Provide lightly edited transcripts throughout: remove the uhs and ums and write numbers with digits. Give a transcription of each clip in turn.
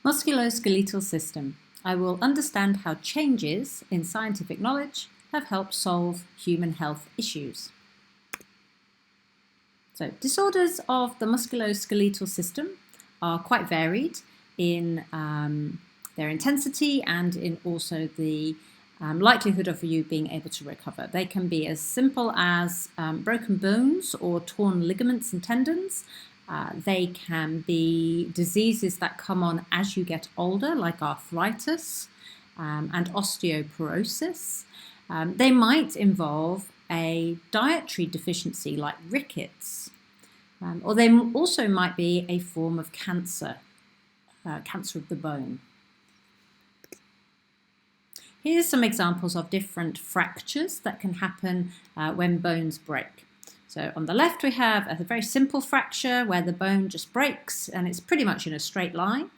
Musculoskeletal system. I will understand how changes in scientific knowledge have helped solve human health issues. So, disorders of the musculoskeletal system are quite varied in their intensity and in also the likelihood of you being able to recover. They can be as simple as broken bones or torn ligaments and tendons. They can be diseases that come on as you get older, like arthritis and osteoporosis. They might involve a dietary deficiency like rickets, or they also might be a form of cancer, cancer of the bone. Here's some examples of different fractures that can happen when bones break. So on the left we have a very simple fracture where the bone just breaks and it's pretty much in a straight line.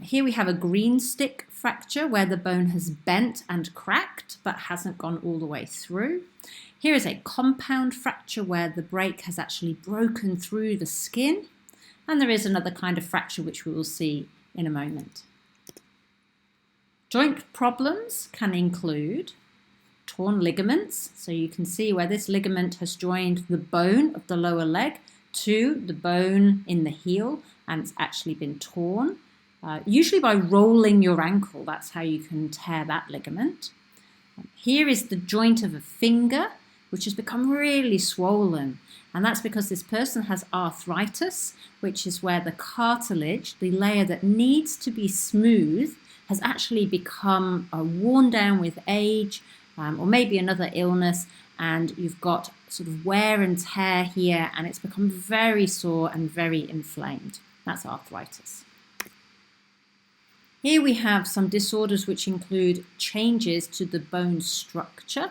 Here we have a green stick fracture where the bone has bent and cracked but hasn't gone all the way through. Here is a compound fracture where the break has actually broken through the skin. And there is another kind of fracture which we will see in a moment. Joint problems can include torn ligaments. So you can see where this ligament has joined the bone of the lower leg to the bone in the heel and it's actually been torn. Usually by rolling your ankle, that's how you can tear that ligament. Here is the joint of a finger, which has become really swollen. And that's because this person has arthritis, which is where the cartilage, the layer that needs to be smooth, has actually become worn down with age or maybe another illness, and you've got sort of wear and tear here, and it's become very sore and very inflamed. That's arthritis. Here we have some disorders which include changes to the bone structure.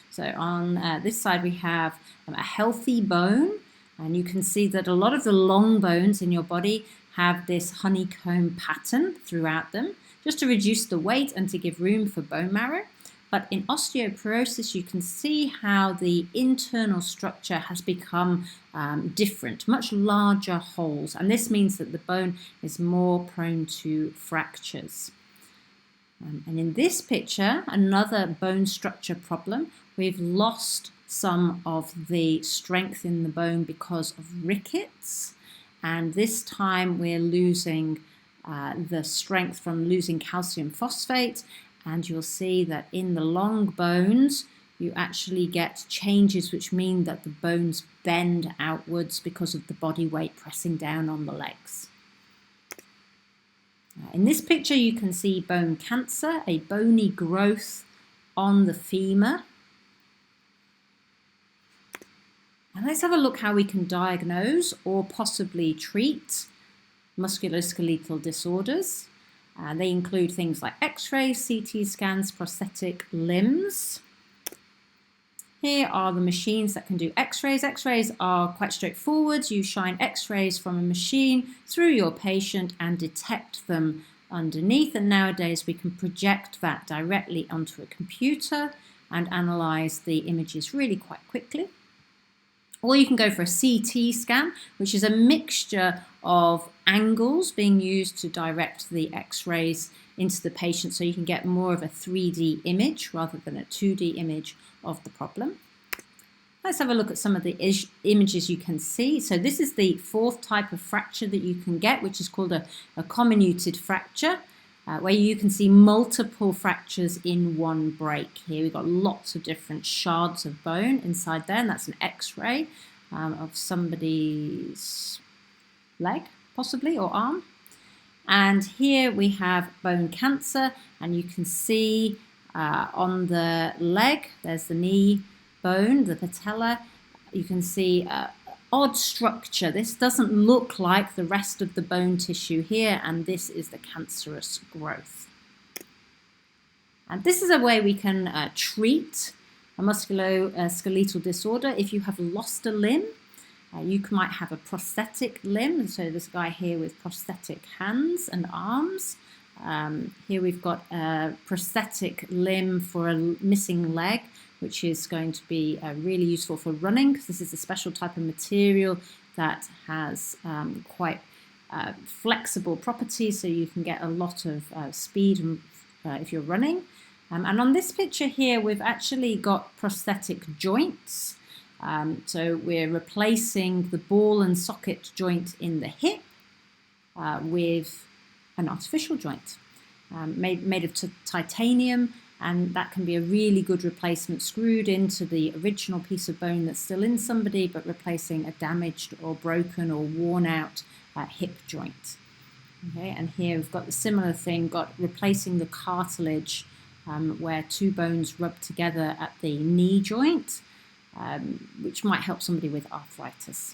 So on this side we have a healthy bone, and you can see that a lot of the long bones in your body have this honeycomb pattern throughout them, just to reduce the weight and to give room for bone marrow. But in osteoporosis, you can see how the internal structure has become different, much larger holes. And this means that the bone is more prone to fractures. And in this picture, another bone structure problem, we've lost some of the strength in the bone because of rickets. And this time we're losing the strength from losing calcium phosphate. And you'll see that in the long bones, you actually get changes which mean that the bones bend outwards because of the body weight pressing down on the legs. In this picture, you can see bone cancer, a bony growth on the femur. And let's have a look how we can diagnose or possibly treat musculoskeletal disorders. They include things like X-rays, CT scans, prosthetic limbs. Here are the machines that can do X-rays. X-rays are quite straightforward. You shine X-rays from a machine through your patient and detect them underneath. And nowadays we can project that directly onto a computer and analyze the images really quite quickly. Or you can go for a CT scan, which is a mixture of angles being used to direct the X-rays into the patient so you can get more of a 3D image rather than a 2D image of the problem. Let's have a look at some of the images you can see. So this is the fourth type of fracture that you can get, which is called a comminuted fracture, where you can see multiple fractures in one break. Here we've got lots of different shards of bone inside there, and that's an X-ray of somebody's leg, possibly, or arm. And here we have bone cancer, and you can see on the leg, there's the knee bone, the patella. You can see odd structure. This doesn't look like the rest of the bone tissue here, and this is the cancerous growth. And this is a way we can treat a musculoskeletal disorder. If you have lost a limb, you might have a prosthetic limb. So this guy here with prosthetic hands and arms. Here we've got a prosthetic limb for a missing leg, which is going to be really useful for running, because this is a special type of material that has quite flexible properties, so you can get a lot of speed if you're running. And on this picture here, we've actually got prosthetic joints. So we're replacing the ball and socket joint in the hip with an artificial joint made of titanium, and that can be a really good replacement, screwed into the original piece of bone that's still in somebody, but replacing a damaged or broken or worn out hip joint. Okay, and here we've got the similar thing, replacing the cartilage where two bones rub together at the knee joint, which might help somebody with arthritis.